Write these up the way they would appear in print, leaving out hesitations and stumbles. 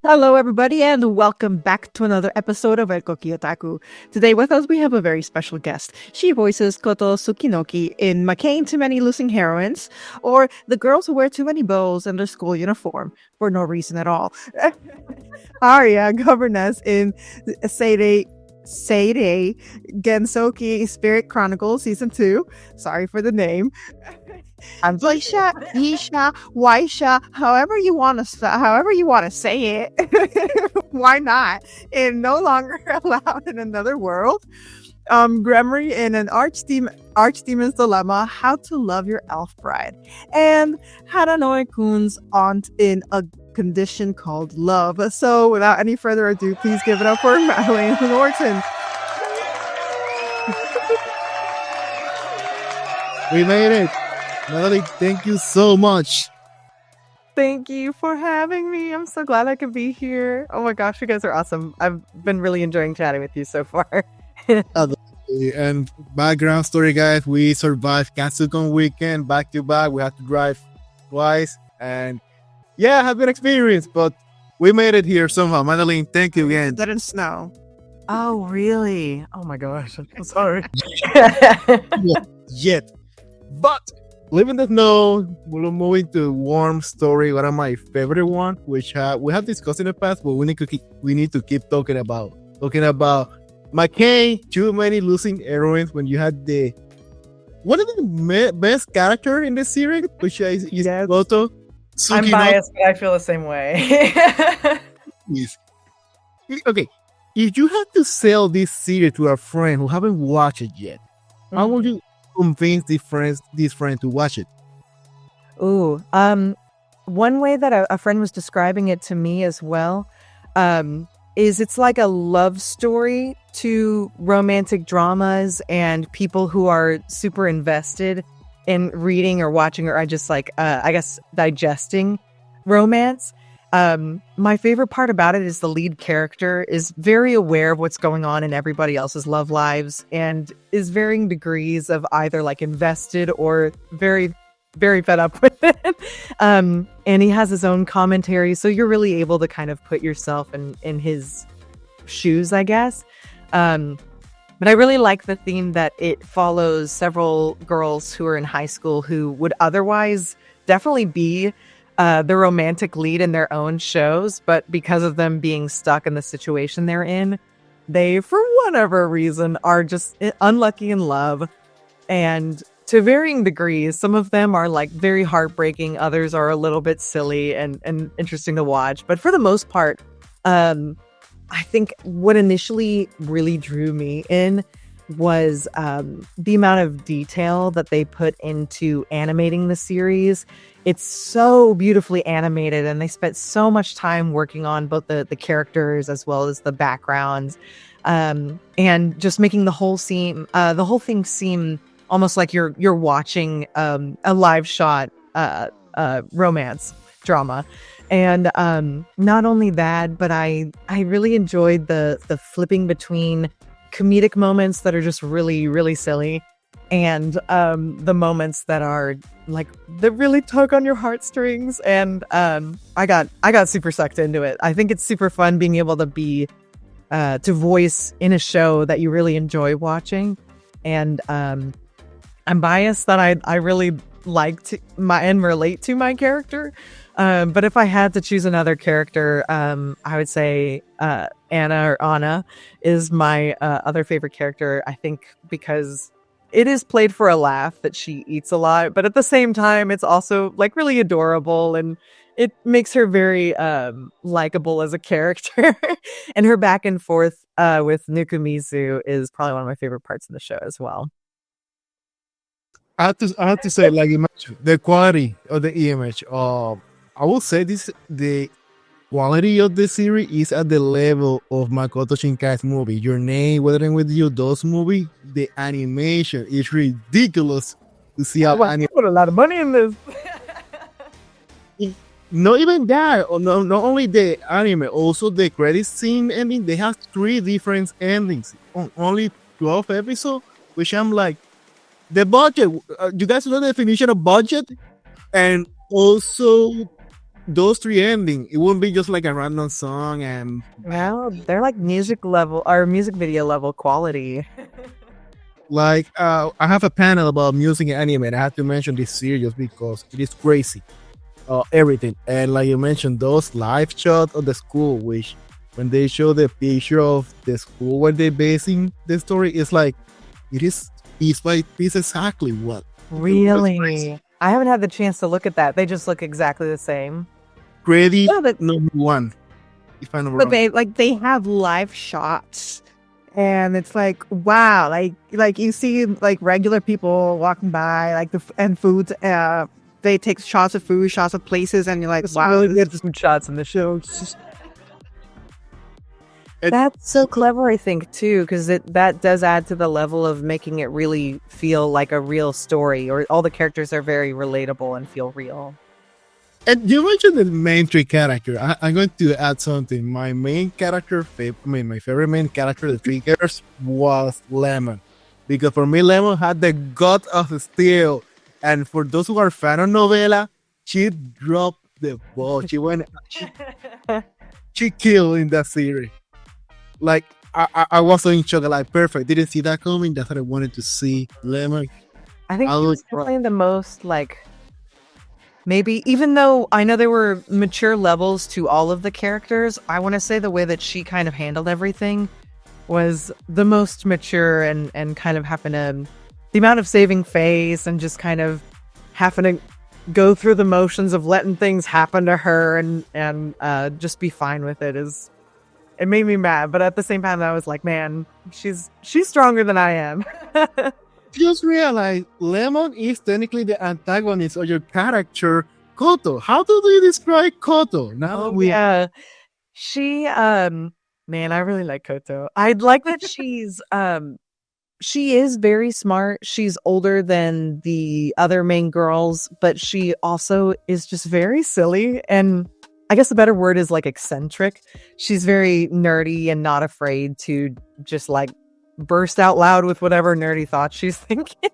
Hello, everybody, and welcome back to another episode of Koki Otaku. Today with us, we have a very special guest. She voices Koto Tsukinoki in Makeine Too Many Losing Heroines, or the girls who wear too many bows in their school uniform for no reason at all. Aria, Gavaness in Seirei Gensouki Spirit Chronicles Season 2. Sorry for the name. And Ysha, Ysha, however you want to say it. Why not? And no longer allowed in another world. Gremory in an Archdemon's Dilemma, How to Love Your Elf Bride, and Hananoi-kun's aunt in A Condition Called Love. So, without any further ado, please give it up for Madeleine Norton. We made it. Madeline, thank you so much. Thank you for having me. I'm so glad I could be here. Oh my gosh, you guys are awesome. I've been really enjoying chatting with you so far. And background story, guys, we survived Gensouki weekend back to back. We had to drive twice. And yeah, have been experience, but we made it here somehow. Madeline, thank you again. It didn't snow. Oh, really? Oh my gosh. I'm sorry. Yet. But living the snow, we're moving to warm story. One of my favorite one, which we have discussed in the past, but we need to keep talking about Makeine, Too Many Losing Heroines. When you had one of the best character in the series, which is Koto. I'm biased, but I feel the same way. Yes. Okay, if you had to sell this series to a friend who haven't watched it yet, how would you convince this friend to watch it? Ooh, one way that a friend was describing it to me as well, is it's like a love story to romantic dramas and people who are super invested in reading or watching or just like, I guess, digesting romance. My favorite part about it is the lead character is very aware of what's going on in everybody else's love lives and is varying degrees of either like invested or very, very fed up with it. And he has his own commentary. So you're really able to kind of put yourself in his shoes, I guess. But I really like the theme that it follows several girls who are in high school who would otherwise definitely be the romantic lead in their own shows, but because of them being stuck in the situation they're in, they, for whatever reason, are just unlucky in love. And to varying degrees, some of them are like very heartbreaking, others are a little bit silly and interesting to watch. But for the most part, I think what initially really drew me in was the amount of detail that they put into animating the series. It's so beautifully animated, and they spent so much time working on both the characters as well as the backgrounds, and just making the whole thing seem almost like you're watching a live shot romance drama. And not only that, but I really enjoyed the flipping between comedic moments that are just really, really silly and the moments that are like that really tug on your heartstrings. And I got super sucked into it. I think it's super fun being able to be to voice in a show that you really enjoy watching. And I'm biased that I really like and relate to my character. But if I had to choose another character, I would say Anna is my other favorite character. I think because it is played for a laugh that she eats a lot, but at the same time, it's also like really adorable and it makes her very likable as a character. And her back and forth with Nukumizu is probably one of my favorite parts of the show as well. I have to say, like, the quality of the image. I will say the quality of the series is at the level of Makoto Shinkai's movie. Your Name, Weathering with You, those movies, the animation is ridiculous to see how I put a lot of money in this. Not even that, or not only the anime, also the credit scene ending. They have 3 different endings on only 12 episodes, which I'm like, the budget. You guys know the definition of budget, and also those three ending, it wouldn't be just like a random song and Well, they're like music level or music video level quality. like I have a panel about music and anime, and I have to mention this series because it is crazy. Everything. And like you mentioned, those live shots of the school, which when they show the picture of the school where they're basing the story, it's like it is piece by piece exactly what. Really? I haven't had the chance to look at that. They just look exactly the same. Credit Yeah, but number one. If I'm not But wrong. they have live shots, and it's like wow, like you see like regular people walking by, like and foods. They take shots of food, shots of places, and you're like, wow, Really good some shots in the show. That's so clever, I think, too, because that does add to the level of making it really feel like a real story, or all the characters are very relatable and feel real. And you mentioned the main three character. I'm going to add something. My main character, my favorite main character, the three characters, was Lemon. Because for me, Lemon had the gut of steel. And for those who are fan of novela, she dropped the ball. She killed in that series. Like, I was so in shock. Like, perfect. Didn't see that coming. That's what I wanted to see. Lemon. I think she was definitely the most, like, maybe, even though I know there were mature levels to all of the characters, I want to say the way that she kind of handled everything was the most mature and kind of happened to, the amount of saving face and just kind of having to go through the motions of letting things happen to her and just be fine with it it made me mad. But at the same time, I was like, man, she's stronger than I am. Just realize Lemon is technically the antagonist of your character, Koto. How do you describe Koto? Yeah. She, man, I really like Koto. I like that she is very smart. She's older than the other main girls, but she also is just very silly. And I guess the better word is like eccentric. She's very nerdy and not afraid to just like burst out loud with whatever nerdy thoughts she's thinking.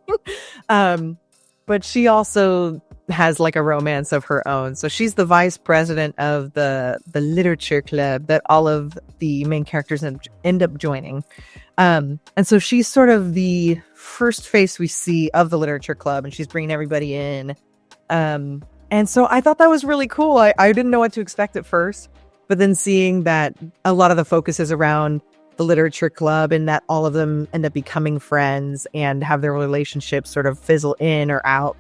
But she also has like a romance of her own. So she's the vice president of the literature club that all of the main characters end up joining. And so she's sort of the first face we see of the literature club, and she's bringing everybody in. And so I thought that was really cool. I didn't know what to expect at first, but then seeing that a lot of the focus is around the literature club and that all of them end up becoming friends and have their relationships sort of fizzle in or out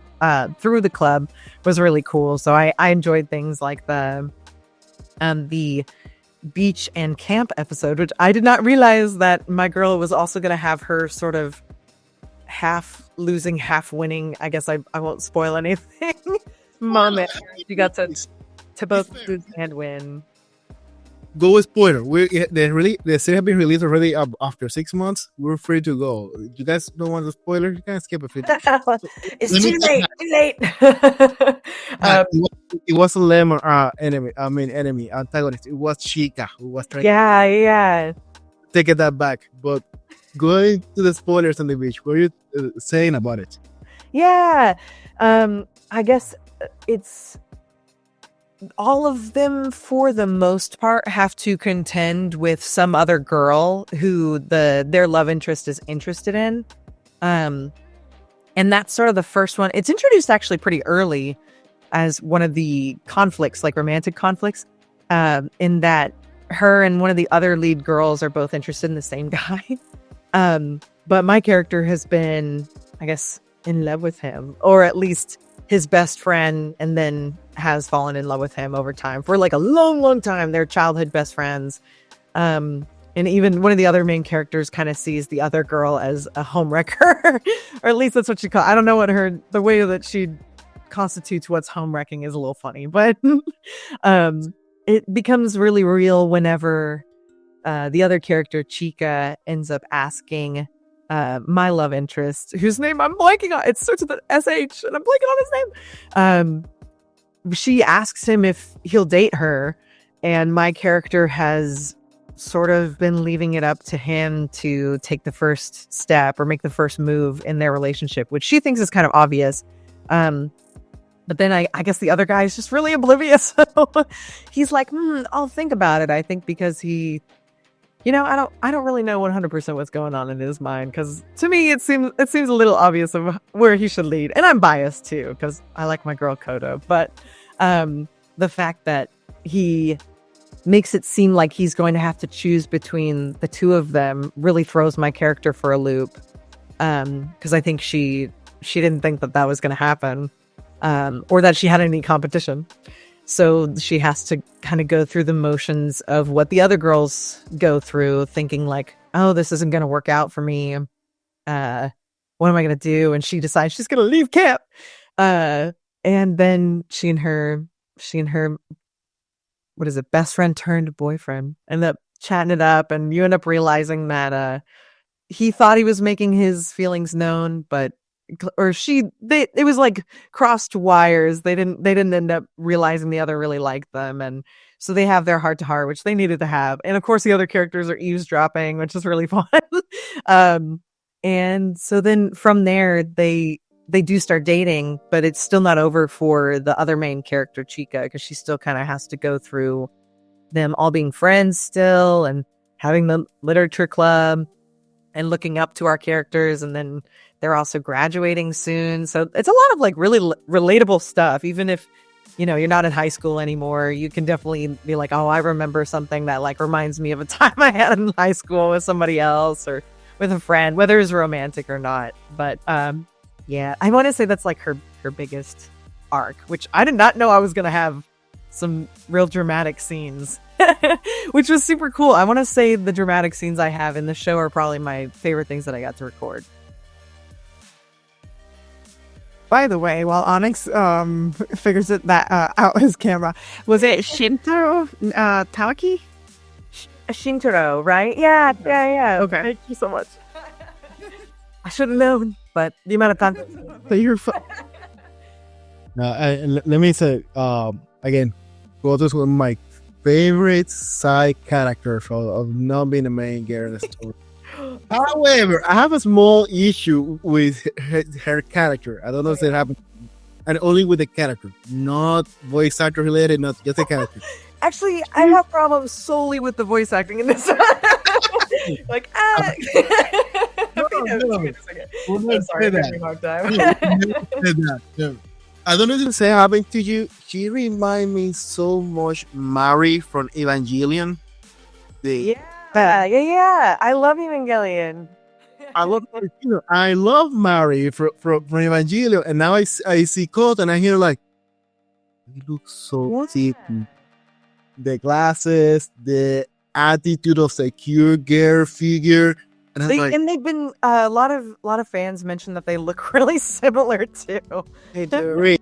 through the club was really cool. So I enjoyed things like the beach and camp episode, which I did not realize that my girl was also going to have her sort of half losing, half winning. I guess I won't spoil anything. Moment you got to both lose and win. Go with spoiler. The series have been released already after 6 months. We're free to go. You guys don't want the spoiler? You can skip it. It's too late. It was a lemon enemy antagonist. It was Chica who was trying to take that back. But going to the spoilers on the beach, what are you saying about it? Yeah, I guess it's all of them for the most part have to contend with some other girl who their love interest is interested in. And that's sort of the first one. It's introduced actually pretty early as one of the conflicts, like romantic conflicts, in that her and one of the other lead girls are both interested in the same guy. But my character has been, I guess, in love with him, or at least his best friend, and then has fallen in love with him over time for like a long time. They're childhood best friends. And even one of the other main characters kind of sees the other girl as a homewrecker, or at least that's what she calls. I don't know what the way that she constitutes what's homewrecking is a little funny, but it becomes really real whenever the other character, Chica, ends up asking my love interest, whose name I'm blanking on. It starts with an SH, and I'm blanking on his name. She asks him if he'll date her, and my character has sort of been leaving it up to him to take the first step or make the first move in their relationship, which she thinks is kind of obvious. But But then I guess the other guy is just really oblivious. So he's like, I'll think about it. I think because he, I don't really know 100% what's going on in his mind, because to me it seems a little obvious of where he should lead, and I'm biased too because I like my girl Koto. But the fact that he makes it seem like he's going to have to choose between the two of them really throws my character for a loop, because I think she didn't think that was going to happen, or that she had any competition. So she has to kind of go through the motions of what the other girls go through, thinking like, oh, this isn't going to work out for me. What am I going to do? And she decides she's going to leave camp. And then she and her, what is it, best friend turned boyfriend, end up chatting it up. And you end up realizing that he thought he was making his feelings known, but it was like crossed wires. They didn't end up realizing the other really liked them, and so they have their heart to heart, which they needed to have. And of course the other characters are eavesdropping, which is really fun. And so then from there they do start dating, but it's still not over for the other main character, Chika, because she still kind of has to go through them all being friends still, and having the literature club, and looking up to our characters. And then they're also graduating soon. So it's a lot of like really relatable stuff. Even if, you're not in high school anymore, you can definitely be like, oh, I remember something that like reminds me of a time I had in high school with somebody else or with a friend, whether it's romantic or not. But yeah, I want to say that's like her biggest arc, which I did not know I was going to have some real dramatic scenes, which was super cool. I want to say the dramatic scenes I have in the show are probably my favorite things that I got to record. By the way, while Onyx figures out his camera, was it Shintaro Tawaki? Shintaro, right? Yeah. Okay. Thank you so much. I should have known, but the amount of time. So you're let me say again, Koto is one of my favorite side characters of not being the main girl in the story. However, I have a small issue with her character. I don't know if it happened, and only with the character, not voice actor related, not just the character. Actually, I have problems solely with the voice acting in this. Like, No. I don't know if it happened to you. She reminds me so much Mari from Evangelion. Yeah. I love Evangelion. I love Mari from Evangelion, and now I see Koto, and I hear like, he looks so sick. The glasses, the attitude of secure girl figure, and they've been a lot of fans mention that they look really similar too. They do.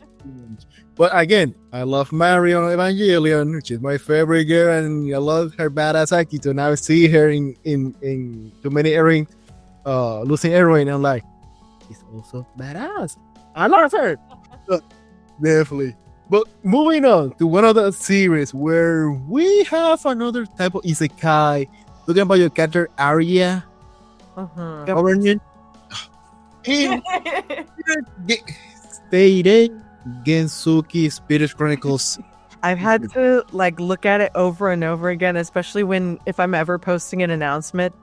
But again, I love Mari on Evangelion. She's my favorite girl, and I love her badass attitude. Now I see her in too many heroine, losing heroine, and I'm like, she's also badass. I love her. Definitely. But moving on to one of the series where we have another type of isekai, talking about your character Aria. Government. Seirei, Gensouki, Spirit Chronicles. I've had to like look at it over and over again, especially if I'm ever posting an announcement,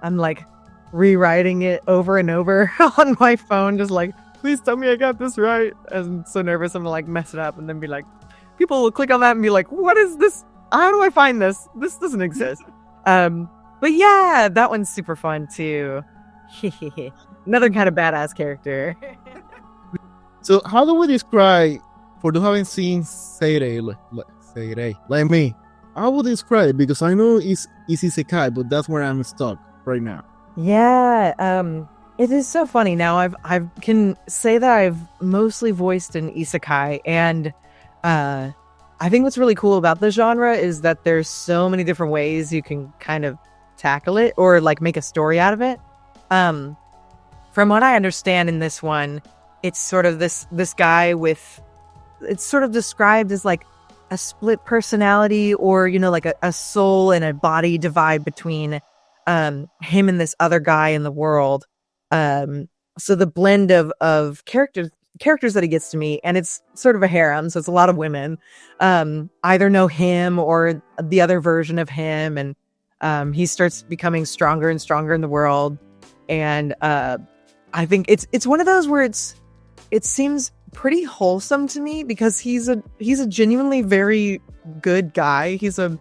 I'm like rewriting it over and over on my phone, just like, please tell me I got this right. I'm so nervous I'm gonna like mess it up, and then be like, people will click on that and be like, what is this? How do I find this? This doesn't exist. But yeah, that one's super fun too. Another kind of badass character. So how do we describe, for those who haven't seen Seirei, like me, how would describe it? Because I know it's isekai, but that's where I'm stuck right now. Yeah, it is so funny. Now I can say that I've mostly voiced in isekai, and I think what's really cool about the genre is that there's so many different ways you can kind of tackle it or like make a story out of it. From what I understand in this one, it's sort of this guy with, it's sort of described as like a split personality, or like a soul and a body divide between him and this other guy in the world. So the blend of characters characters that he gets to meet, and it's sort of a harem, so it's a lot of women either know him or the other version of him, and he starts becoming stronger and stronger in the world. And I think it's one of those where it seems pretty wholesome to me, because he's a genuinely very good guy. He's an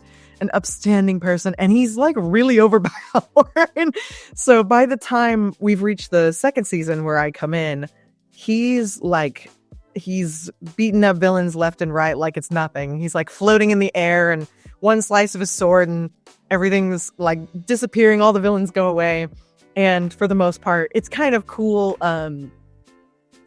upstanding person, and he's like really overpowered. So by the time we've reached the second season where I come in, he's beating up villains left and right like it's nothing. He's like floating in the air, and one slice of his sword and everything's like disappearing, all the villains go away. And for the most part, it's kind of cool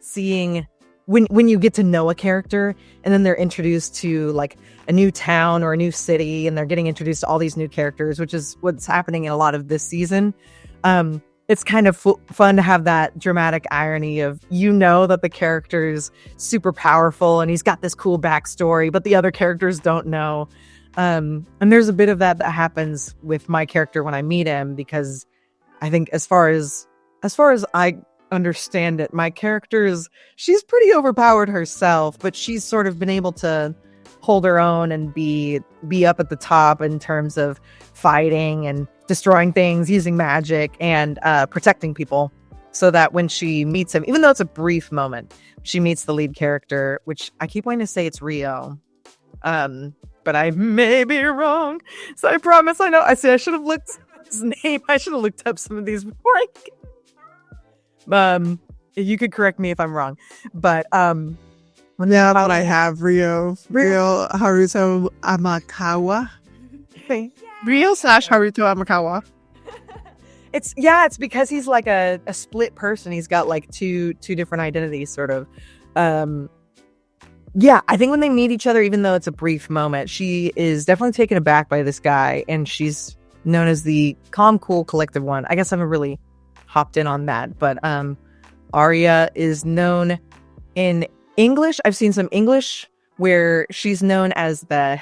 seeing when you get to know a character and then they're introduced to like a new town or a new city, and they're getting introduced to all these new characters, which is what's happening in a lot of this season. It's kind of fun to have that dramatic irony of, that the character's super powerful and he's got this cool backstory, but the other characters don't know. And there's a bit of that happens with my character when I meet him, because I think as far as I understand it, my character she's pretty overpowered herself, but she's sort of been able to hold her own and be up at the top in terms of fighting and destroying things, using magic, and protecting people, so that when she meets him, even though it's a brief moment, she meets the lead character, which I keep wanting to say it's Rio, but I may be wrong, so I promise I know. I should have looked up his name. I should have looked up some of these before you could correct me if I'm wrong, but now that I have Rio Haruto Amakawa. Rio / Haruto Amakawa. It's because he's like a split person. He's got like two different identities, sort of. I think when they meet each other, even though it's a brief moment, she is definitely taken aback by this guy, and she's known as the calm, cool, collected one. I guess I haven't really hopped in on that, but Aria is known in English. I've seen some English where she's known as the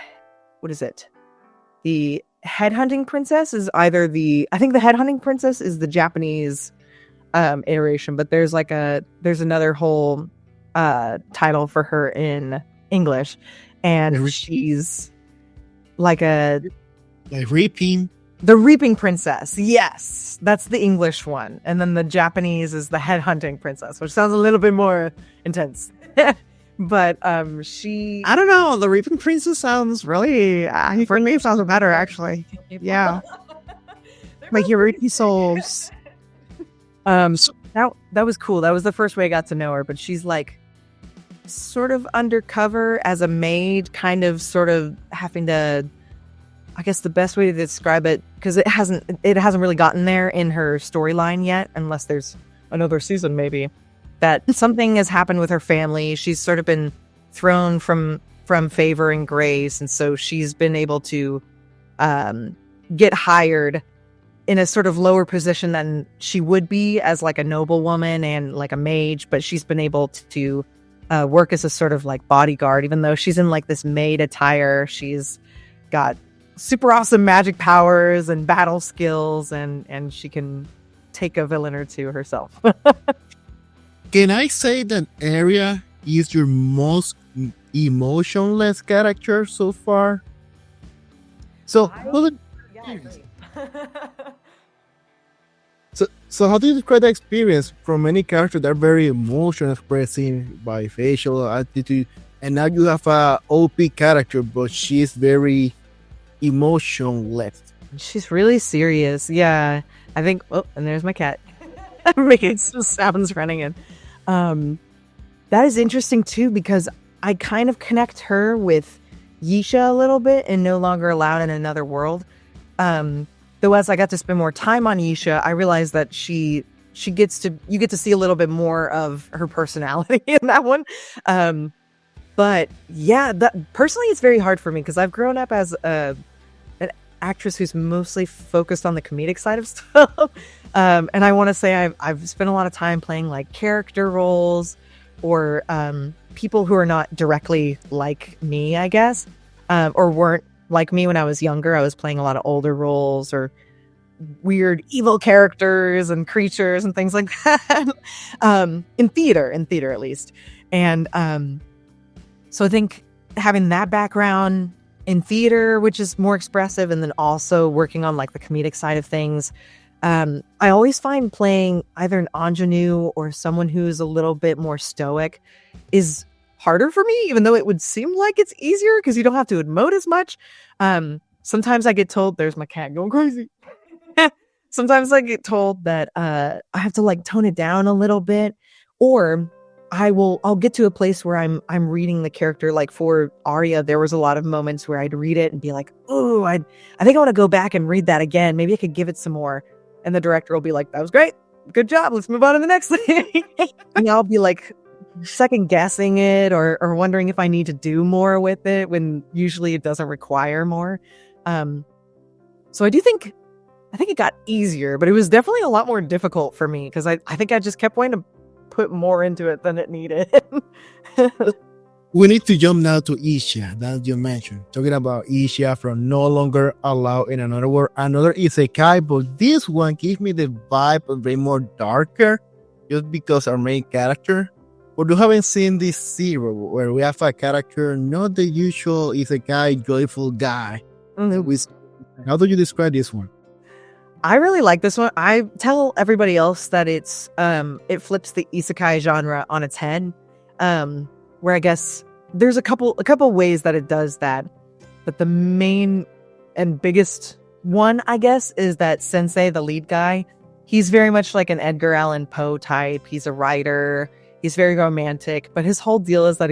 headhunting princess. Is either I think the headhunting princess is the Japanese iteration, but there's another whole title for her in English, and she's like the reaping princess. Yes, that's the English one. And then the Japanese is the headhunting princess, which sounds a little bit more intense. But I don't know, the reaping princess sounds really, for me it sounds better, actually. Yeah. Like your reaping souls. So that was cool. That was the first way I got to know her, but she's like sort of undercover as a maid, kind of sort of having to, I guess the best way to describe it, because it hasn't really gotten there in her storyline yet, unless there's another season maybe, that something has happened with her family. She's sort of been thrown from favor and grace, and so she's been able to get hired in a sort of lower position than she would be as like a noblewoman and like a mage, but she's been able to work as a sort of like bodyguard, even though she's in like this maid attire. She's got super awesome magic powers and battle skills, and she can take a villain or two herself. Can I say that Aria is your most emotionless character so far? So how do you describe the experience from any character that are very emotional, expressing by facial attitude, and now you have a OP character, but she's very emotionless? She's really serious. Yeah, I think. Oh, and there's my cat. Makeine just happens running in. That is interesting too, because I kind of connect her with Ysha a little bit in No Longer Allowed in Another World. Though as I got to spend more time on Ysha, I realized that you get to see a little bit more of her personality in that one. But yeah, personally, it's very hard for me because I've grown up as an actress who's mostly focused on the comedic side of stuff. And I want to say I've spent a lot of time playing like character roles or people who are not directly like me, I guess, or weren't like me when I was younger. I was playing a lot of older roles or weird evil characters and creatures and things like that in theater at least. And so I think having that background in theater, which is more expressive, and then also working on like the comedic side of things, I always find playing either an ingenue or someone who's a little bit more stoic is harder for me, even though it would seem like it's easier because you don't have to emote as much. Sometimes I get told, there's my cat going crazy. Sometimes I get told that I have to like tone it down a little bit, or I'll get to a place where I'm reading the character. Like for Aria, there was a lot of moments where I'd read it and be like, oh, I think I want to go back and read that again. Maybe I could give it some more. And the director will be like, that was great. Good job. Let's move on to the next thing. And I'll be like second guessing it or wondering if I need to do more with it when usually it doesn't require more. So I think it got easier, but it was definitely a lot more difficult for me because I think I just kept wanting to put more into it than it needed. We need to jump now to Ysha that you mentioned. Talking about Ysha from No Longer Allowed in Another World. Another isekai, but this one gives me the vibe of very more darker just because our main character. But you haven't seen this zero where we have a character, not the usual isekai joyful guy. Mm-hmm. How do you describe this one? I really like this one. I tell everybody else that it's it flips the isekai genre on its head. Where I guess there's a couple ways that it does that. But the main and biggest one, I guess, is that Sensei, the lead guy, he's very much like an Edgar Allan Poe type. He's a writer. He's very romantic. But his whole deal is that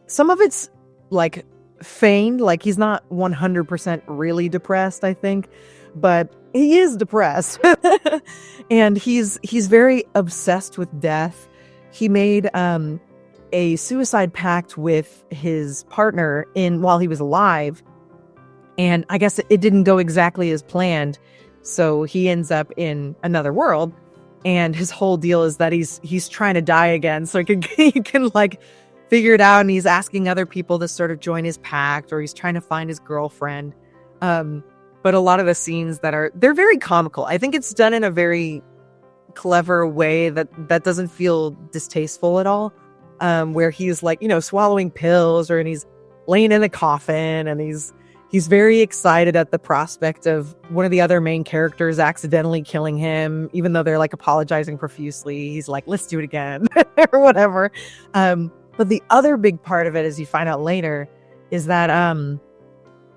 some of it's like feigned. Like he's not 100% really depressed, I think. But he is depressed. And he's very obsessed with death. He made a suicide pact with his partner while he was alive, and I guess it didn't go exactly as planned, so he ends up in another world, and his whole deal is that he's trying to die again so he can like figure it out, and he's asking other people to sort of join his pact, or he's trying to find his girlfriend. But a lot of the scenes they're very comical. I think it's done in a very clever way that doesn't feel distasteful at all. Where he's like, swallowing pills, and he's laying in a coffin, and he's very excited at the prospect of one of the other main characters accidentally killing him, even though they're like apologizing profusely. He's like, let's do it again or whatever. But the other big part of it, as you find out later, is that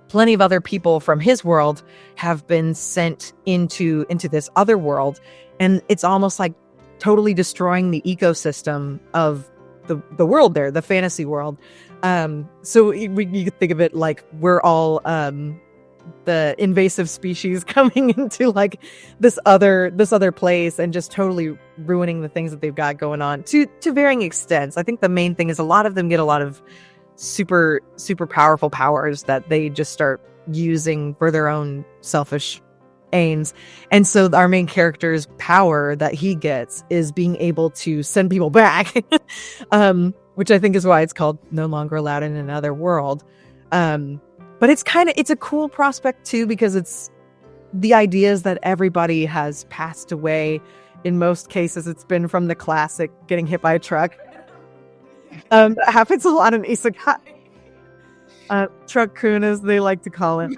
plenty of other people from his world have been sent into this other world, and it's almost like totally destroying the ecosystem of the world there, the fantasy world. So you could think of it like we're all the invasive species coming into like this other place and just totally ruining the things that they've got going on to varying extents. I think the main thing is a lot of them get a lot of super powerful powers that they just start using for their own selfish aims. And so our main character's power that he gets is being able to send people back, which I think is why it's called No Longer Allowed in Another World. But it's a cool prospect too, because it's the idea is that everybody has passed away. In most cases, it's been from the classic getting hit by a truck. That happens a lot in isekai. Truck-kun, as they like to call it.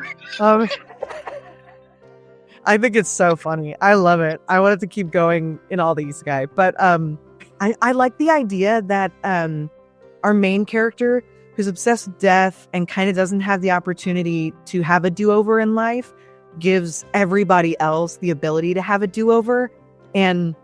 I think it's so funny. I love it. I wanted to keep going in all these guys. But I like the idea that our main character, who's obsessed with death and kind of doesn't have the opportunity to have a do-over in life, gives everybody else the ability to have a do-over. And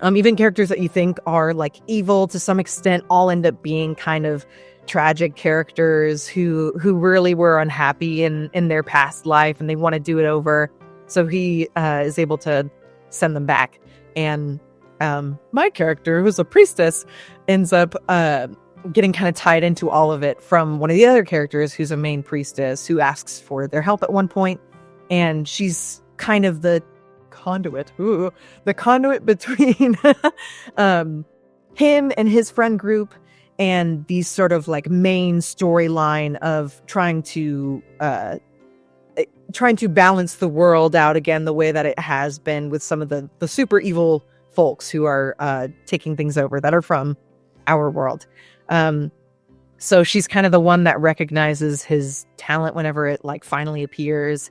even characters that you think are like evil to some extent all end up being kind of tragic characters who really were unhappy in their past life and they want to do it over. So he is able to send them back. And my character, who's a priestess, ends up getting kind of tied into all of it from one of the other characters who's a main priestess who asks for their help at one point. And she's kind of the conduit between him and his friend group and these sort of like main storyline of trying to balance the world out again the way that it has been with some of the super evil folks who are taking things over that are from our world. So she's kind of the one that recognizes his talent whenever it like finally appears.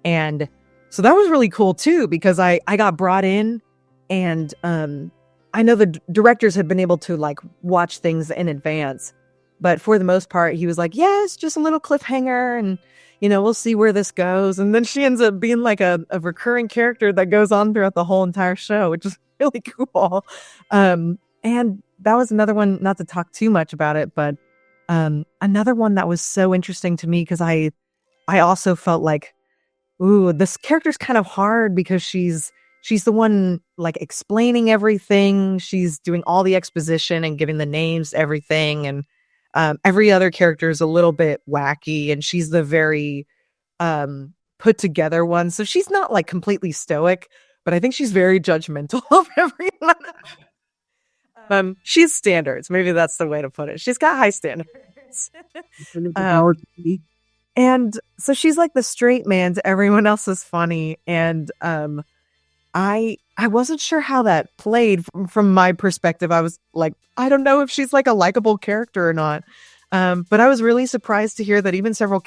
And so that was really cool too, because I got brought in, and I know the directors had been able to like watch things in advance, but for the most part, he was like, yeah, it's just a little cliffhanger, and we'll see where this goes. And then she ends up being like a recurring character that goes on throughout the whole entire show, which is really cool. And that was another one, not to talk too much about it, but another one that was so interesting to me, because I also felt like, ooh, this character's kind of hard, because she's the one like explaining everything. She's doing all the exposition and giving the names to everything, and every other character is a little bit wacky, and she's the very put together one. So she's not like completely stoic, but I think she's very judgmental of everyone. She's standards. Maybe that's the way to put it. She's got high standards. And so she's like the straight man to everyone else's funny. And I wasn't sure how that played from my perspective. I was like, I don't know if she's like a likable character or not. But I was really surprised to hear that even several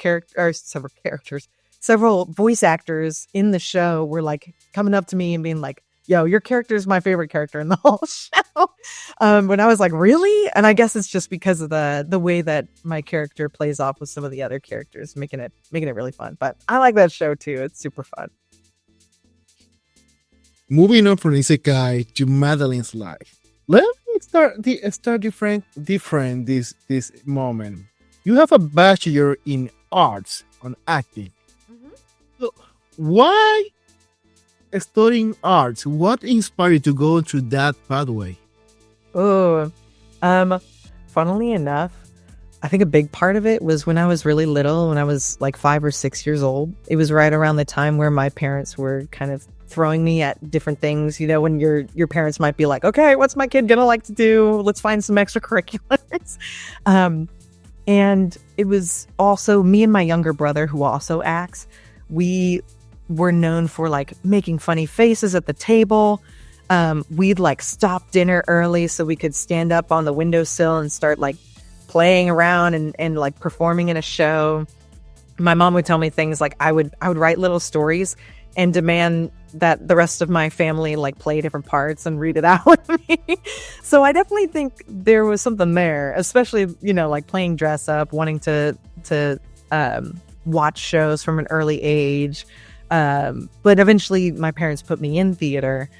voice actors in the show were like coming up to me and being like, yo, your character is my favorite character in the whole show. When I was like, really? And I guess it's just because of the way that my character plays off with some of the other characters, making it really fun. But I like that show too. It's super fun. Moving on from Isekai to Madeleine's life. Let me start different this moment. You have a bachelor in arts on acting. Mm-hmm. So why studying arts? What inspired you to go through that pathway? Oh, funnily enough, I think a big part of it was when I was really little, when I was like 5 or 6 years old. It was right around the time where my parents were kind of throwing me at different things. When your parents might be like, okay, what's my kid gonna like to do? Let's find some extracurriculars. And it was also me and my younger brother, who also acts. We were known for like making funny faces at the table. We'd like stop dinner early so we could stand up on the windowsill and start like playing around and like performing in a show. My mom would tell me things like I would write little stories and demand that the rest of my family like play different parts and read it out with me. So I definitely think there was something there, especially, like playing dress up, wanting to watch shows from an early age. But eventually my parents put me in theater,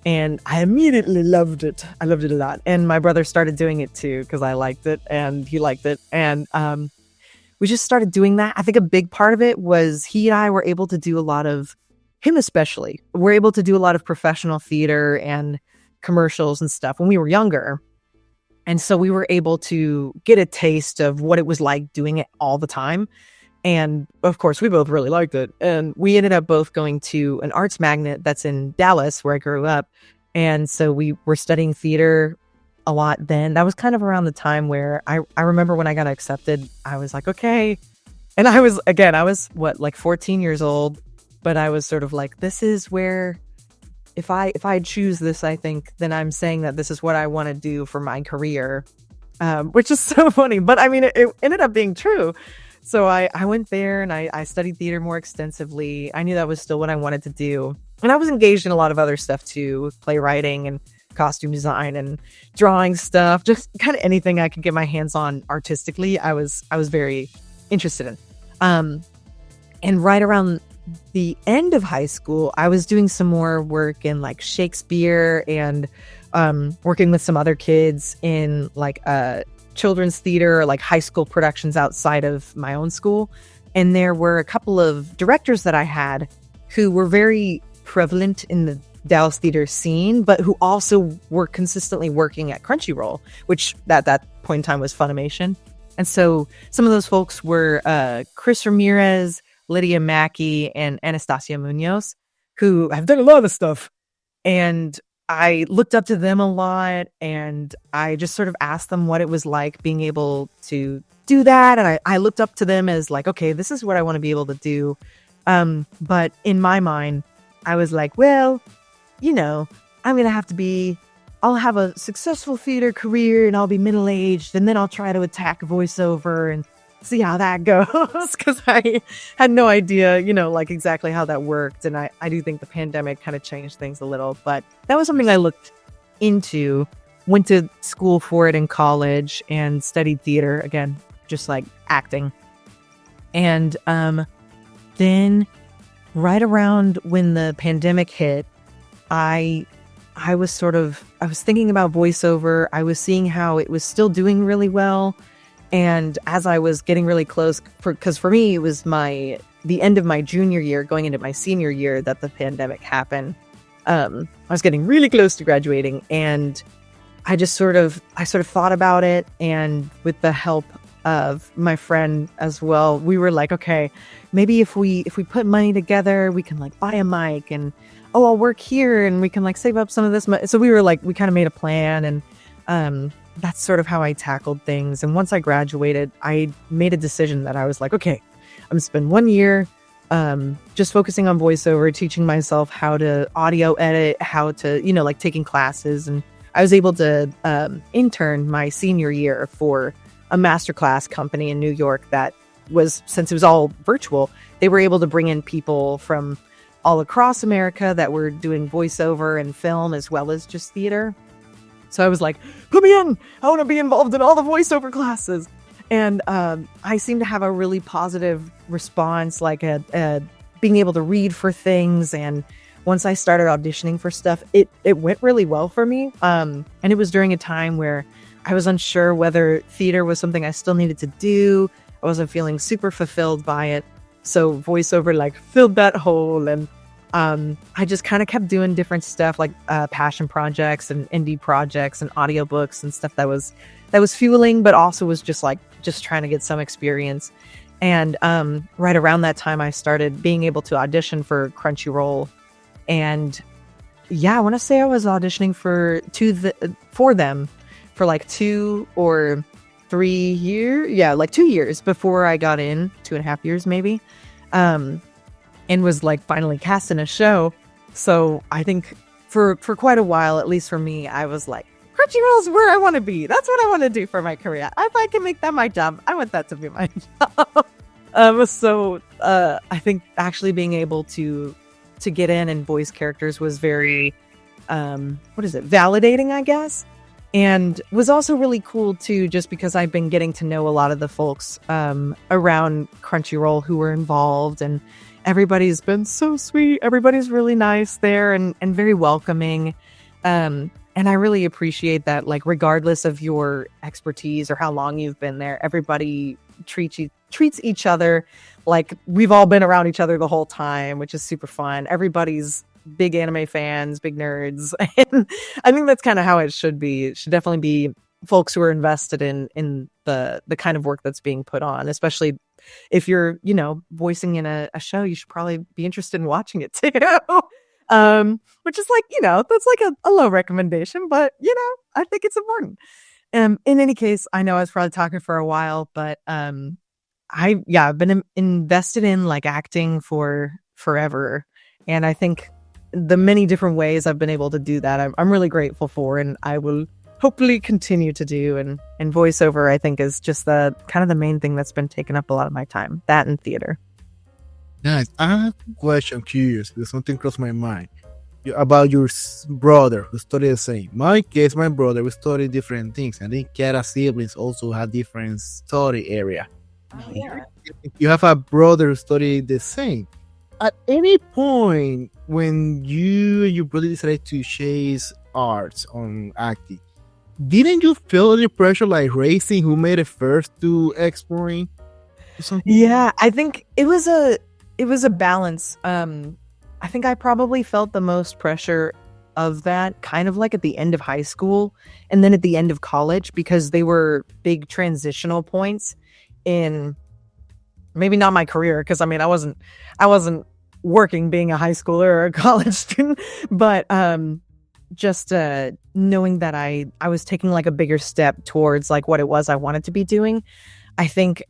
and I immediately loved it. I loved it a lot. And my brother started doing it too, because I liked it and he liked it. And we just started doing that. I think a big part of it was he and I were able to do a lot of, him especially, we're able to do a lot of professional theater and commercials and stuff when we were younger. And so we were able to get a taste of what it was like doing it all the time. And of course, we both really liked it. And we ended up both going to an arts magnet that's in Dallas, where I grew up. And so we were studying theater a lot then. That was kind of around the time where I remember when I got accepted, I was like, okay. And I was like 14 years old, but I was sort of like, this is where, if I choose this, I think, then I'm saying that this is what I want to do for my career, which is so funny. But I mean, it ended up being true. So I went there and I studied theater more extensively. I knew that was still what I wanted to do. And I was engaged in a lot of other stuff too, playwriting and costume design and drawing stuff, just kind of anything I could get my hands on artistically. I was very interested in. And right around the end of high school, I was doing some more work in like Shakespeare and working with some other kids in like children's theater or like high school productions outside of my own school. And there were a couple of directors that I had who were very prevalent in the Dallas theater scene, but who also were consistently working at Crunchyroll, which at that point in time was Funimation. And so some of those folks were Chris Ramirez, Lydia Mackey, and Anastasia Munoz, who have done a lot of stuff. And I looked up to them a lot, and I just sort of asked them what it was like being able to do that. And I looked up to them as like, okay, this is what I want to be able to do. But in my mind, I was like, well, I'm going to have to be I'll have a successful theater career and I'll be middle-aged, and then I'll try to attack voiceover and see how that goes, because I had no idea, like exactly how that worked. And I do think the pandemic kind of changed things a little, but that was something I looked into, went to school for it in college and studied theater, again, just like acting. And then right around when the pandemic hit, I was thinking about voiceover. I was seeing how it was still doing really well. And as I was getting really close, because for me, it was the end of my junior year, going into my senior year, that the pandemic happened. I was getting really close to graduating, and I sort of thought about it. And with the help of my friend as well, we were like, okay, maybe if we put money together, we can like buy a mic, and I'll work here, and we can like save up some of this money. So we were like, we kind of made a plan, and that's sort of how I tackled things. And once I graduated, I made a decision that I was like, okay, I'm gonna spend 1 year just focusing on voiceover, teaching myself how to audio edit, how to, like taking classes. And I was able to intern my senior year for a masterclass company in New York that was, since it was all virtual, they were able to bring in people from all across America that were doing voiceover and film as well as just theater. So I was like, put me in. I want to be involved in all the voiceover classes. And I seem to have a really positive response, like being able to read for things. And once I started auditioning for stuff, it went really well for me. And it was during a time where I was unsure whether theater was something I still needed to do. I wasn't feeling super fulfilled by it. So voiceover like filled that hole. And I just kind of kept doing different stuff, like passion projects and indie projects and audiobooks and stuff that was fueling, but also was just trying to get some experience. And right around that time, I started being able to audition for Crunchyroll. And yeah, I want to say I was auditioning for them for like 2 or 3 years. Yeah, like 2 years before I got in, 2.5 years maybe. And was like finally cast in a show. So I think for quite a while, at least for me, I was like, Crunchyroll's where I want to be. That's what I want to do for my career. If I can make that my job, I want that to be my job. So I think actually being able to get in and voice characters was very, validating, I guess. And was also really cool too, just because I've been getting to know a lot of the folks around Crunchyroll who were involved, and everybody's been so sweet. Everybody's really nice there and very welcoming. And I really appreciate that, like, regardless of your expertise or how long you've been there, everybody treats each other like we've all been around each other the whole time, which is super fun. Everybody's big anime fans, big nerds. And I think that's kind of how it should be. It should definitely be folks who are invested in the kind of work that's being put on, especially if you're, voicing in a show. You should probably be interested in watching it too. Which is like, that's like a low recommendation, but I think it's important. In any case, I know I was probably talking for a while, but I've been invested in like acting for forever. And I think the many different ways I've been able to do that, I'm really grateful for, and I will hopefully continue to do. And voiceover, I think, is just the kind of the main thing that's been taking up a lot of my time, that and theater. Nice. I have a question, curious, because something crossed my mind about your brother who studied the same. My case, my brother, we studied different things. I think Kara siblings also had different study area. Oh, yeah. If you have a brother who studied the same, at any point when you and your brother decided to chase arts on acting, didn't you feel any pressure like racing who made it first to exploring something? Yeah, I think it was a balance. I think I probably felt the most pressure of that kind of like at the end of high school and then at the end of college, because they were big transitional points in maybe not my career, because I mean I wasn't working being a high schooler or a college student, but just knowing that I was taking like a bigger step towards like what it was I wanted to be doing. I think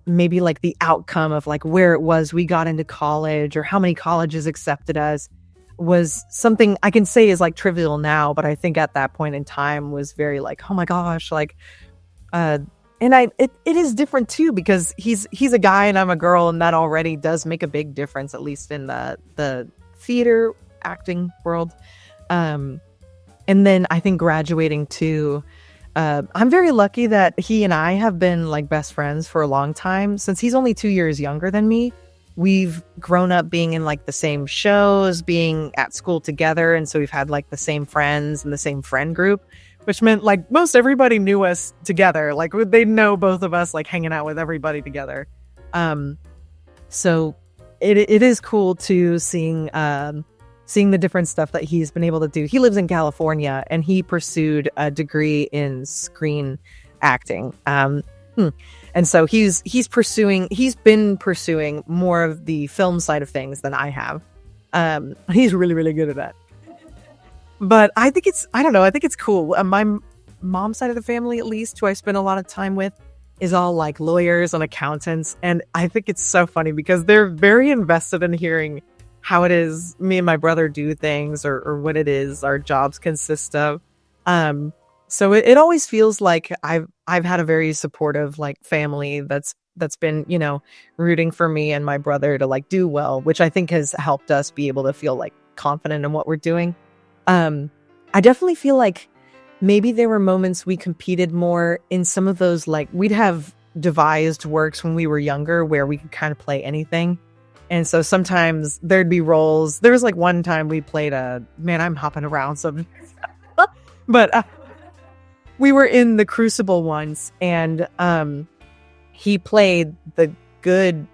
maybe like the outcome of like where it was we got into college or how many colleges accepted us, was something I can say is like trivial now, but I think at that point in time was very like, oh my gosh, like, and it is different too, because he's a guy and I'm a girl, and that already does make a big difference, at least in the theater acting world. And then I think graduating too, I'm very lucky that he and I have been like best friends for a long time. Since he's only 2 years younger than me, we've grown up being in like the same shows, being at school together. And so we've had like the same friends and the same friend group, which meant like most everybody knew us together. Like they know both of us, like hanging out with everybody together. So it is cool to seeing the different stuff that he's been able to do. He lives in California and he pursued a degree in screen acting. And so he's been pursuing more of the film side of things than I have. He's really, really good at that. But I think it's cool. My mom's side of the family, at least, who I spend a lot of time with, is all like lawyers and accountants. And I think it's so funny because they're very invested in hearing how it is me and my brother do things, or what it is our jobs consist of. So it always feels like I've had a very supportive like family that's been, you know, rooting for me and my brother to like do well, which I think has helped us be able to feel like confident in what we're doing. I definitely feel like maybe there were moments we competed more in some of those, like we'd have devised works when we were younger where we could kind of play anything. And so sometimes there'd be roles. There was like one time we played I'm hopping around so but we were in the Crucible once, and he played the good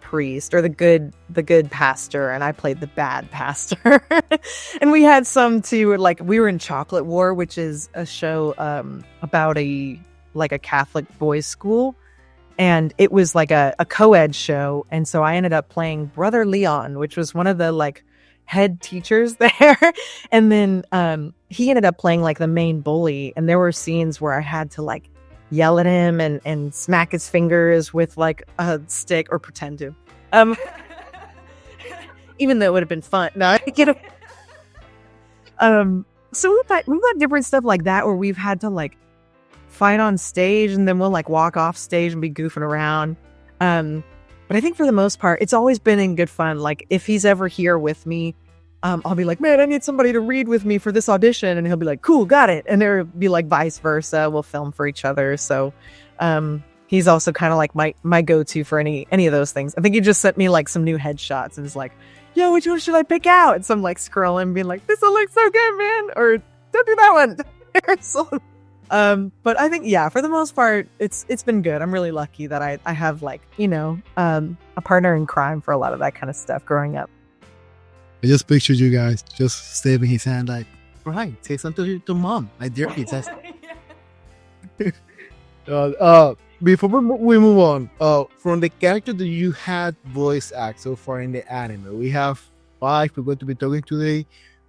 priest, or the good pastor, and I played the bad pastor. And we had some too, like we were in Chocolate War, which is a show about a Catholic boys' school, and it was like a co-ed show. And so I ended up playing Brother Leon, which was one of the like head teachers there. And then he ended up playing like the main bully, and there were scenes where I had to like yell at him and smack his fingers with like a stick, or pretend to, even though it would have been fun. No, I get him. So we've got different stuff like that where we've had to like fight on stage, and then we'll like walk off stage and be goofing around. But I think for the most part, it's always been in good fun. Like if he's ever here with me, I'll be like, man, I need somebody to read with me for this audition. And he'll be like, cool, got it. And there'll be like vice versa. We'll film for each other. So he's also kind of like my go-to for any of those things. I think he just sent me like some new headshots and is like, yo, which one should I pick out? And so I'm like scrolling, being like, this will look so good, man. Or don't do that one. So, but I think, yeah, for the most part, it's been good. I'm really lucky that I have like, you know, a partner in crime for a lot of that kind of stuff growing up. I just pictured you guys just saving his hand, like, right, say something to mom, like dear princess. Before we move on, from the character that you had voice act so far in the anime, we have 5 we're going to be talking today.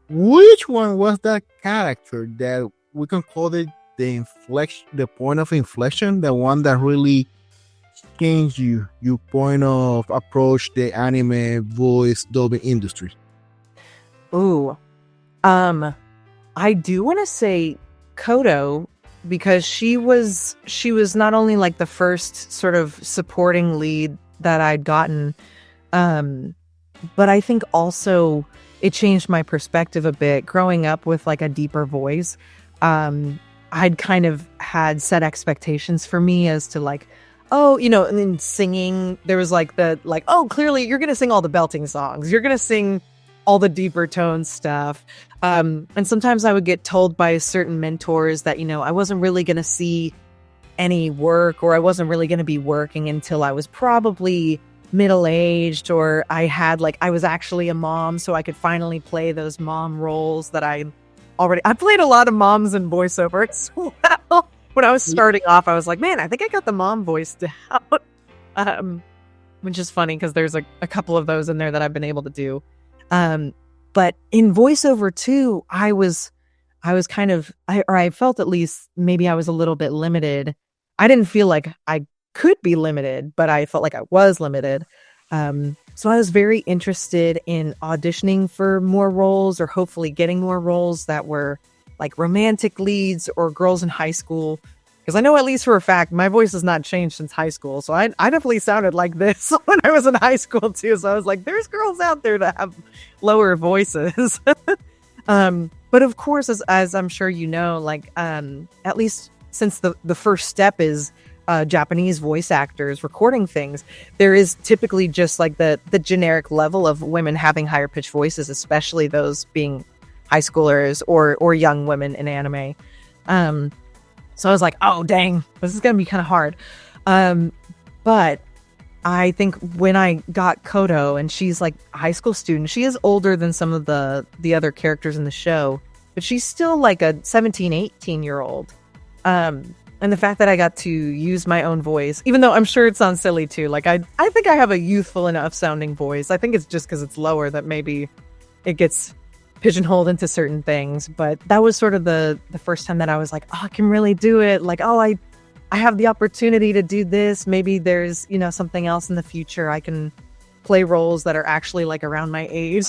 Which one was that character that we can call it the point of inflection, the one that really changed your point of approach the anime voice dubbing industry? Ooh, I do want to say Koto, because she was not only like the first sort of supporting lead that I'd gotten, but I think also it changed my perspective a bit growing up with like a deeper voice. I'd kind of had set expectations for me as to like, oh, you know, and then singing, there was like oh, clearly you're going to sing all the belting songs. You're going to sing all the deeper tone stuff. And sometimes I would get told by certain mentors that, you know, I wasn't really going to see any work, or I wasn't really going to be working until I was probably middle-aged, or I was actually a mom, so I could finally play those mom roles that I played a lot of moms in voiceover as well. When I was starting off, I was like, man, I think I got the mom voice down. Which is funny because there's a couple of those in there that I've been able to do. But in voiceover too, I felt, at least maybe I was a little bit limited. I didn't feel like I could be limited, but I felt like I was limited. So I was very interested in auditioning for more roles, or hopefully getting more roles that were like romantic leads or girls in high school. Because I know, at least for a fact, my voice has not changed since high school. So I definitely sounded like this when I was in high school too. So I was like, there's girls out there that have lower voices. But of course, as I'm sure you know, like at least since the first step is Japanese voice actors recording things, there is typically just like the generic level of women having higher pitched voices, especially those being high schoolers or young women in anime. So I was like, oh dang, this is gonna be kind of hard. But I think when I got Koto, and she's like a high school student, she is older than some of the other characters in the show, but she's still like a 17, 18-year-old. And the fact that I got to use my own voice, even though I'm sure it sounds silly too, like I think I have a youthful enough sounding voice. I think it's just because it's lower that maybe it gets pigeonholed into certain things. But that was sort of the first time that I was like, oh, I can really do it. Like, oh, I have the opportunity to do this. Maybe there's, something else in the future. I can play roles that are actually like around my age,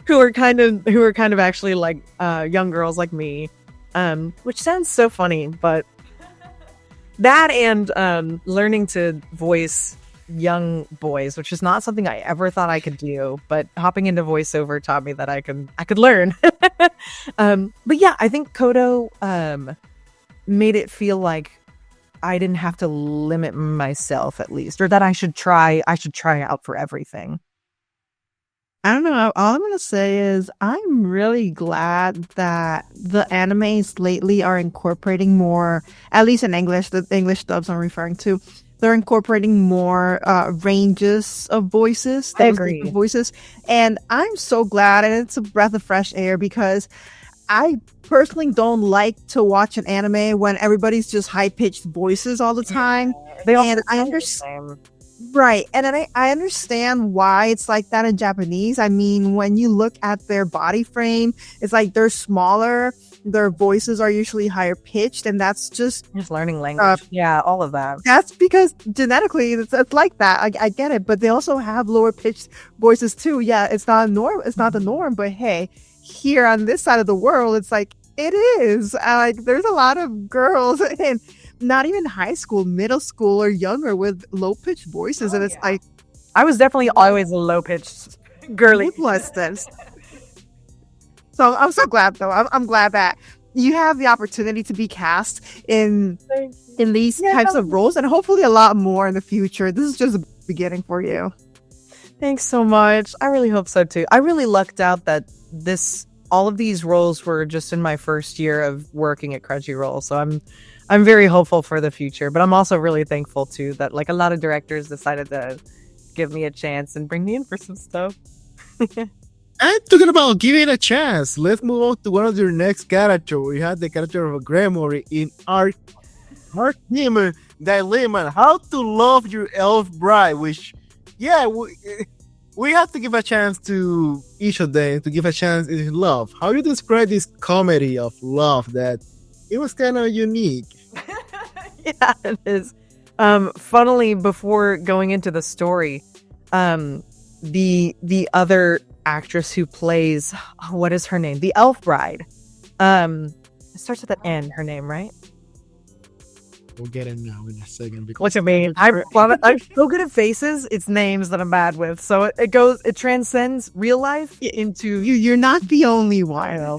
who are kind of actually like young girls like me. Which sounds so funny, but that and learning to voice young boys, which is not something I ever thought I could do, but hopping into voiceover taught me that I could learn. But yeah, I think Koto made it feel like I didn't have to limit myself, at least, or that I should try out for everything. I don't know. All I'm going to say is I'm really glad that the animes lately are incorporating more, at least in English, the English dubs I'm referring to, they're incorporating more ranges of voices. I agree. Voices. And I'm so glad, and it's a breath of fresh air, because I personally don't like to watch an anime when everybody's just high-pitched voices all the time. They all and I understand. Right. And then I understand why it's like that in Japanese. I mean, when you look at their body frame, it's like they're smaller. Their voices are usually higher pitched. And that's just learning language. Yeah, all of that. That's because genetically it's like that. I get it. But they also have lower pitched voices too. Yeah, it's not the norm. But hey, here on this side of the world, it's like it is. Like there's a lot of girls and not even high school, middle school or younger with low pitched voices. And it's like, I was definitely always a low pitched girly. Plus this. So I'm so glad though. I'm glad that you have the opportunity to be cast in these types of roles, and hopefully a lot more in the future. This is just a beginning for you. Thanks so much. I really hope so too. I really lucked out that all of these roles were just in my first year of working at Crunchyroll. So I'm very hopeful for the future, but I'm also really thankful too that like a lot of directors decided to give me a chance and bring me in for some stuff. And talking about giving it a chance, let's move on to one of your next character. We had the character of Gremory in Archdemon Dilemma, How to Love Your Elf Bride, which, yeah, we have to give a chance to each of them, to give a chance in love. How do you describe this comedy of love that it was kind of unique? Yeah, it is. Funnily, before going into the story, the other actress who plays, what is her name? The Elf Bride. It starts with an N, her name, right? We'll get in now in a second. What you mean? I'm so good at faces. It's names that I'm bad with. So it transcends real life into you. You're not the only one.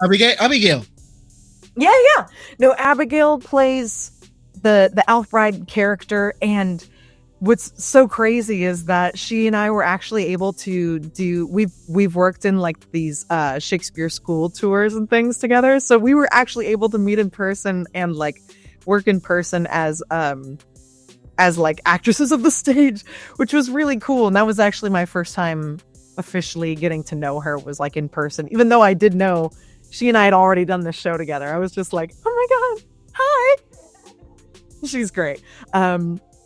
Abigail. Yeah. No, Abigail plays the Elf Bride character, and what's so crazy is that she and I were actually able to we've worked in like these Shakespeare school tours and things together. So we were actually able to meet in person and like work in person as like actresses of the stage, which was really cool. And that was actually my first time officially getting to know her, was like in person, even though I did know she and I had already done this show together. I was just like, oh my god, hi. She's great.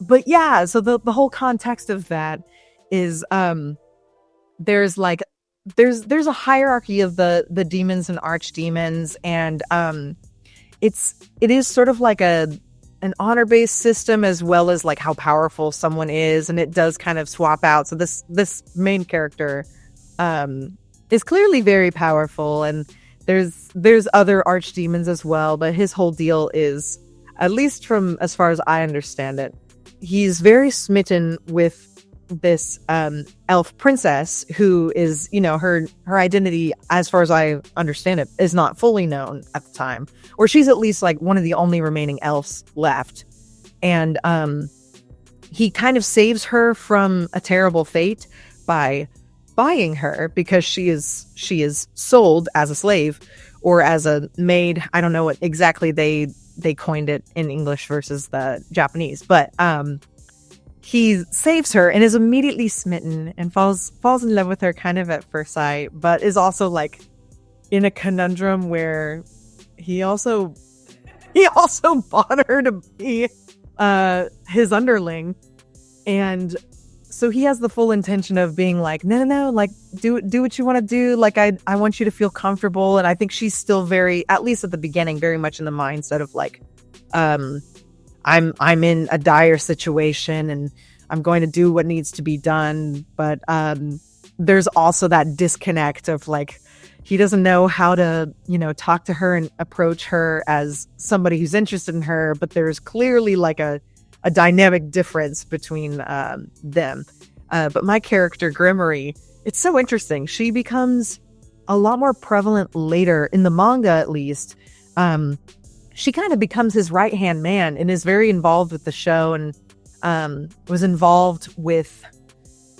But yeah, so the whole context of that is there's a hierarchy of the demons and archdemons, and it is sort of like a an honor-based system as well as like how powerful someone is, and it does kind of swap out. So this main character is clearly very powerful, and there's other archdemons as well, but his whole deal is, at least from as far as I understand it, he's very smitten with this elf princess who is, you know, her identity, as far as I understand it, is not fully known at the time, or she's at least like one of the only remaining elves left. And he kind of saves her from a terrible fate by buying her, because she is sold as a slave or as a maid. I don't know what exactly they coined it in English versus the Japanese, but he saves her and is immediately smitten and falls in love with her kind of at first sight, but is also like in a conundrum where he also bought her to be his underling. And so he has the full intention of being like, no, like do what you want to do. Like, I want you to feel comfortable. And I think she's still very, at least at the beginning, very much in the mindset of like, I'm in a dire situation and I'm going to do what needs to be done. But there's also that disconnect of like, he doesn't know how to, you know, talk to her and approach her as somebody who's interested in her. But there's clearly like a dynamic difference between them. But my character, Gremory, it's so interesting. She becomes a lot more prevalent later in the manga, at least. She kind of becomes his right-hand man and is very involved with the show, and was involved with,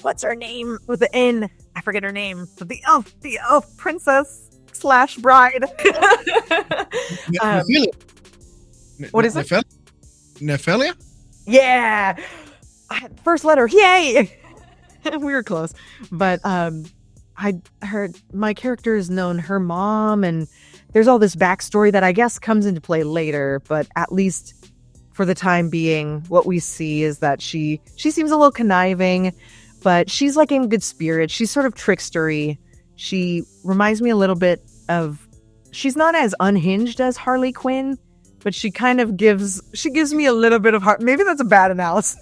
what's her name? With the N. I forget her name. But the elf princess / bride. What is it? Nephelia? Yeah. First letter. Yay. We were close. But I heard my character has known her mom, and there's all this backstory that I guess comes into play later, but at least for the time being, what we see is that she seems a little conniving, but she's like in good spirits. She's sort of trickstery. She reminds me a little bit of, she's not as unhinged as Harley Quinn, but she kind of gives me a little bit of heart. Maybe that's a bad analysis.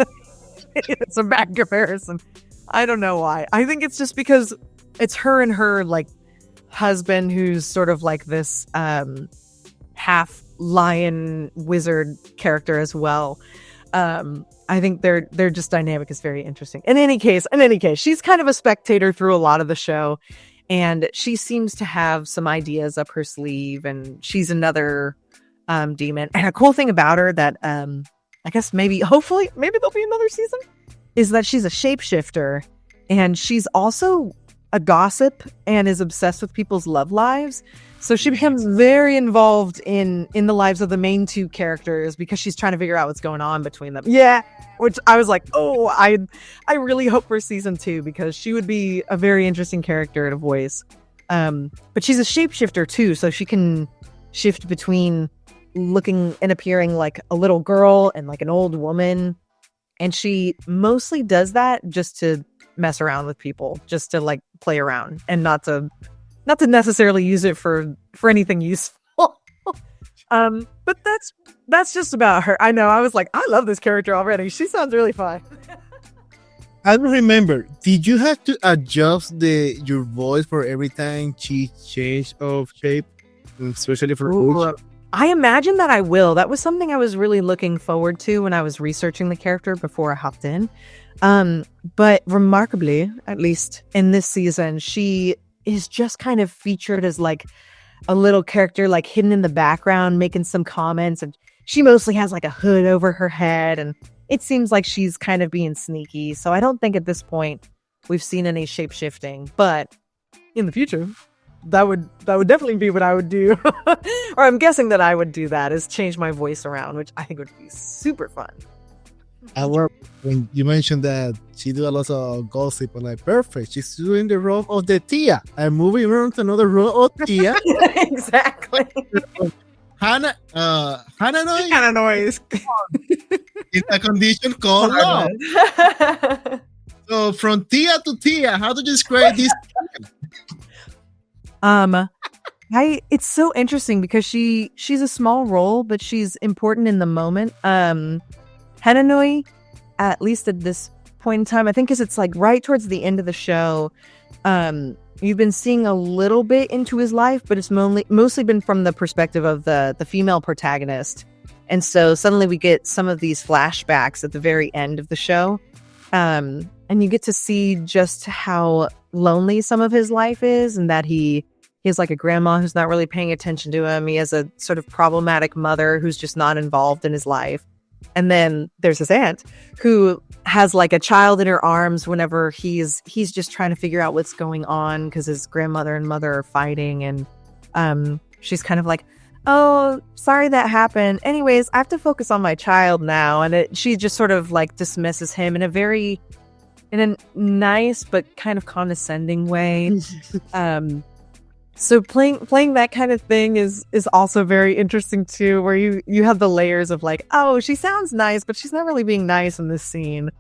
It's a bad comparison. I don't know why. I think it's just because it's her and her like husband, who's sort of like this half lion wizard character as well. I think their just dynamic is very interesting. In any case, she's kind of a spectator through a lot of the show, and she seems to have some ideas up her sleeve, and she's another demon. And a cool thing about her that I guess hopefully there'll be another season, is that she's a shapeshifter, and she's also a gossip and is obsessed with people's love lives. So she becomes very involved in the lives of the main two characters because she's trying to figure out what's going on between them. Yeah, which I was like, oh, I really hope for season 2, because she would be a very interesting character to voice. But she's a shapeshifter too, so she can shift between looking and appearing like a little girl and like an old woman. And she mostly does that just to mess around with people, just to like play around, and not to necessarily use it for anything useful. But that's just about her. I know, I was like, I love this character already. She sounds really fun. I don't remember. Did you have to adjust your voice for every time she changed of shape, especially for Uchi? I imagine that I will. That was something I was really looking forward to when I was researching the character before I hopped in. But remarkably, at least in this season, she is just kind of featured as like a little character, like hidden in the background, making some comments, and she mostly has like a hood over her head, and it seems like she's kind of being sneaky. So I don't think at this point we've seen any shape shifting, but in the future, that would definitely be what I would do. Or I'm guessing that I would do that, is change my voice around, which I think would be super fun. When you mentioned that she do a lot of gossip, I'm like, perfect. She's doing the role of the Tia. I'm moving around to another role of Tia. Exactly. Hananoi is in a condition called love. So from Tia to Tia, how do you describe this? It's so interesting because she's a small role, but she's important in the moment. Hananoi, at least at this point in time, I think, because it's like right towards the end of the show, you've been seeing a little bit into his life, but it's mostly been from the perspective of the female protagonist. And so suddenly we get some of these flashbacks at the very end of the show. And you get to see just how lonely some of his life is, and that he has like a grandma who's not really paying attention to him. He has a sort of problematic mother who's just not involved in his life. And then there's his aunt who has like a child in her arms whenever he's just trying to figure out what's going on because his grandmother and mother are fighting. And she's kind of like, oh, sorry that happened. Anyways, I have to focus on my child now. And she just sort of like dismisses him in a nice but kind of condescending way. So playing that kind of thing is also very interesting too, where you have the layers of like, oh, she sounds nice, but she's not really being nice in this scene.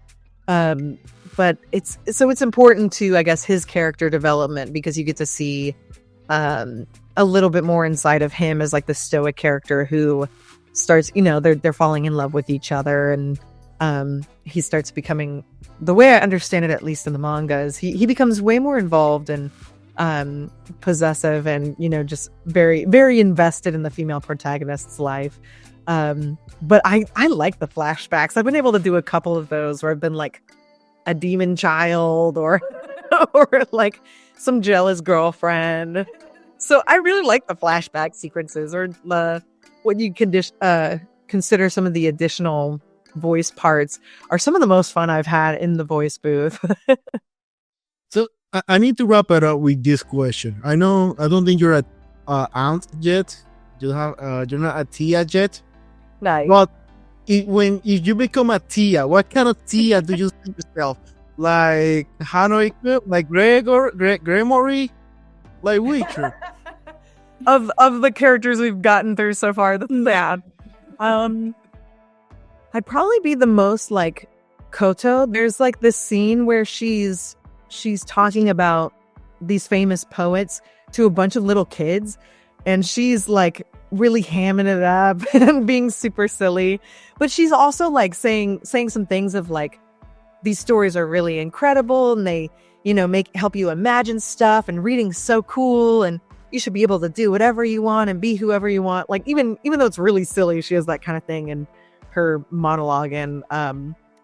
But it's important to, I guess, his character development, because you get to see a little bit more inside of him as like the stoic character who starts, they're falling in love with each other, and he starts becoming, the way I understand it, at least in the manga, is he becomes way more involved and possessive and just very, very invested in the female protagonist's life. But I like the flashbacks. I've been able to do a couple of those where I've been like a demon child or like some jealous girlfriend. So I really like the flashback sequences, or what you consider some of the additional voice parts are some of the most fun I've had in the voice booth. So I need to wrap it up with this question. I don't think you're a aunt yet. You're not a tia yet. Nice. But if you become a tia, what kind of tia do you see yourself? Like Hananoi-kun, like Gremory, like which? of the characters we've gotten through so far, that's bad. I'd probably be the most like Koto. There's like this scene where she's talking about these famous poets to a bunch of little kids, and she's like really hamming it up and being super silly, but she's also like saying some things of like, these stories are really incredible, and they help you imagine stuff, and reading's so cool, and you should be able to do whatever you want and be whoever you want. Like even though it's really silly, she has that kind of thing in her monologue. And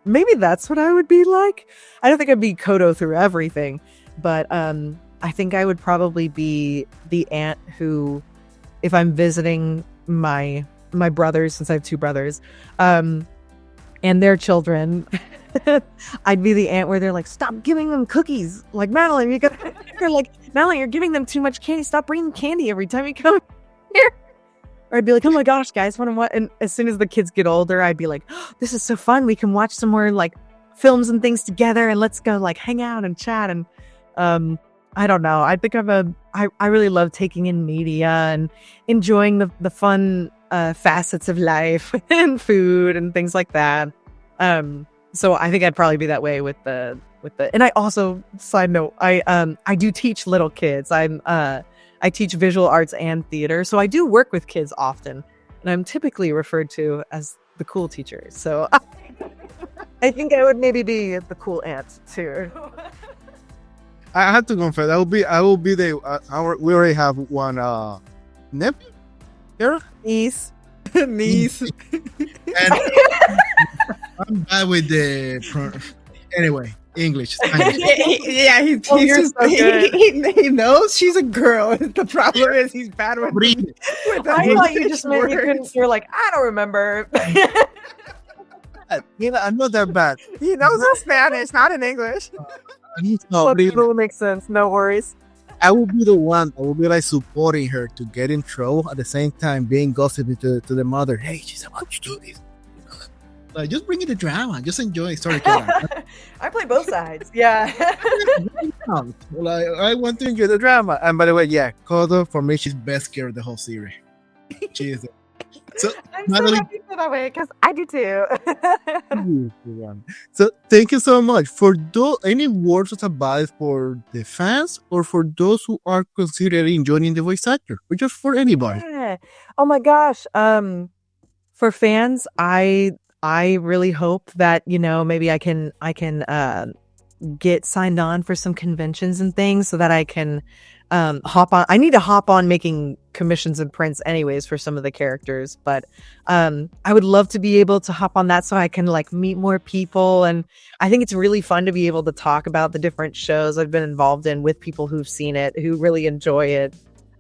maybe that's what I would be like. I don't think I'd be Koto through everything, but I think I would probably be the aunt who, if I'm visiting my brothers, since I have two brothers, and their children, I'd be the aunt where they're like, stop giving them cookies. Like, Madeleine, Madeleine, you're giving them too much candy. Stop bringing candy every time you come here. Or I'd be like, oh my gosh, guys, what? And as soon as the kids get older, I'd be like, oh, this is so fun. We can watch some more like films and things together, and let's go like hang out and chat. And I don't know. I think I really love taking in media and enjoying the fun facets of life and food and things like that. So I think I'd probably be that way with the. And I also, side note, I do teach little kids. I teach visual arts and theater, so I do work with kids often, and I'm typically referred to as the cool teacher. So I think I would maybe be the cool aunt too. I have to confess, I will be the. We already have one nephew here. Niece. And I'm bad with anyway. English. Yeah, he's just, so he knows she's a girl. The problem is he's bad with I thought you just meant you're like, I don't remember. I'm not that bad. He knows in Spanish, not in English. It will make sense. No worries. I will be the one. I will be like supporting her to get in trouble, at the same time being gossipy to the mother. Hey, she's about to do this. Like, just bring it to drama. Just enjoy storytelling. I play both sides. Yeah. Like, I want to enjoy the drama. And by the way, yeah, Koto, for me, she's best character of the whole series. She is. So, I'm so Madeline, happy for that way because I do too. so thank you so much for any words of advice for the fans or for those who are considering joining the voice actor, or just for anybody. Yeah. Oh my gosh. For fans, I really hope that maybe I can get signed on for some conventions and things so that I can hop on. I need to hop on making commissions and prints anyways for some of the characters, but I would love to be able to hop on that so I can meet more people. And I think it's really fun to be able to talk about the different shows I've been involved in with people who've seen it, who really enjoy it.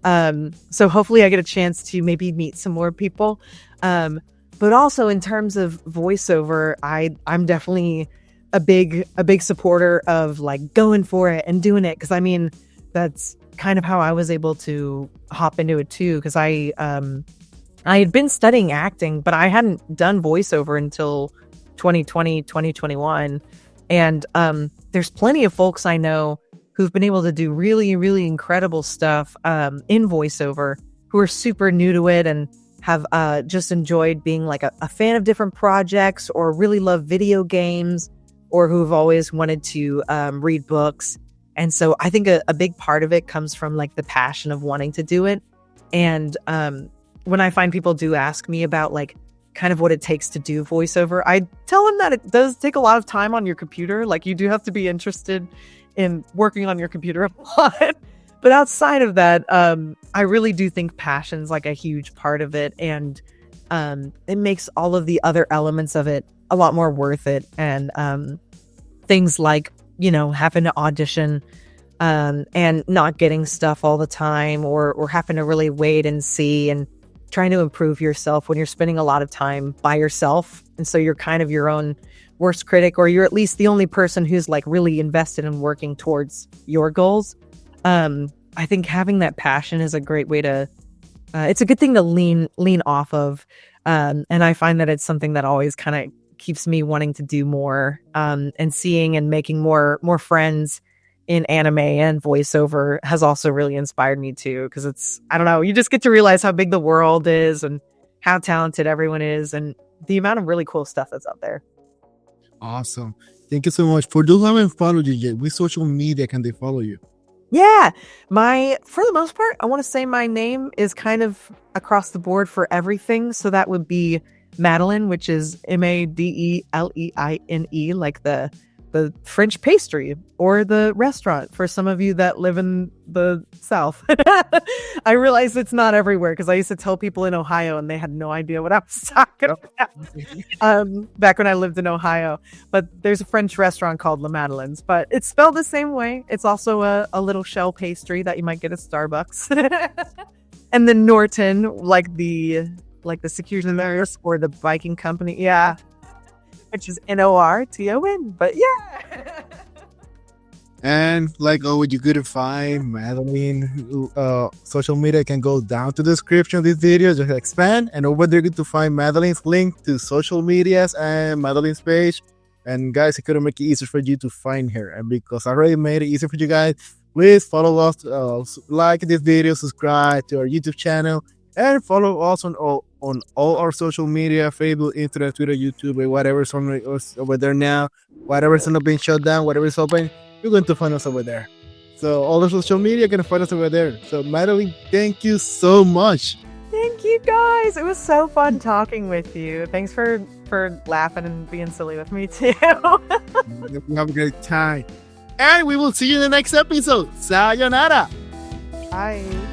So hopefully I get a chance to maybe meet some more people. But also in terms of voiceover, I'm definitely a big supporter of going for it and doing it. Cause I mean, that's kind of how I was able to hop into it too. Cause I had been studying acting, but I hadn't done voiceover until 2020, 2021. And, there's plenty of folks I know who've been able to do really, really incredible stuff, in voiceover, who are super new to it and have just enjoyed being a fan of different projects, or really love video games, or who've always wanted to read books. And so I think a big part of it comes from the passion of wanting to do it. And when I find people do ask me about kind of what it takes to do voiceover, I tell them that it does take a lot of time on your computer. You do have to be interested in working on your computer a lot. But outside of that, I really do think passion's a huge part of it. And it makes all of the other elements of it a lot more worth it. And things having to audition and not getting stuff all the time, or having to really wait and see, and trying to improve yourself when you're spending a lot of time by yourself. And so you're kind of your own worst critic, or you're at least the only person who's really invested in working towards your goals. I think having that passion is a great way to, it's a good thing to lean off of. And I find that it's something that always kind of keeps me wanting to do more, and seeing and making more friends in anime and voiceover has also really inspired me too. Cause it's, I don't know, you just get to realize how big the world is and how talented everyone is, and the amount of really cool stuff that's out there. Awesome. Thank you so much. For those who haven't followed you yet, which social media can they follow you? Yeah, for the most part, I want to say my name is kind of across the board for everything. So that would be Madeleine, which is Madeleine, like the French pastry or the restaurant for some of you that live in the South. I realize it's not everywhere, because I used to tell people in Ohio and they had no idea what I was talking about back when I lived in Ohio. But there's a French restaurant called La Madeleine's, but it's spelled the same way. It's also a little shell pastry that you might get at Starbucks. And then Norton, like the security nurse or the biking company. Yeah. Which is Norton, but yeah. And you couldn't find Madeline, social media can go down to the description of this video, just expand, and over there you get to find Madeline's link to social medias and Madeline's page. And guys, I couldn't make it easier for you to find her, and because I already made it easier for you guys, please follow us, like this video, subscribe to our YouTube channel, and follow us on all our social media, Facebook, Instagram, Twitter, YouTube, or whatever's over there now. Whatever's not being shut down, whatever's open, you're going to find us over there. So all the social media, you're going to find us over there. So Madeline, thank you so much. Thank you guys. It was so fun talking with you. Thanks for laughing and being silly with me too. We have a great time. And we will see you in the next episode. Sayonara. Bye.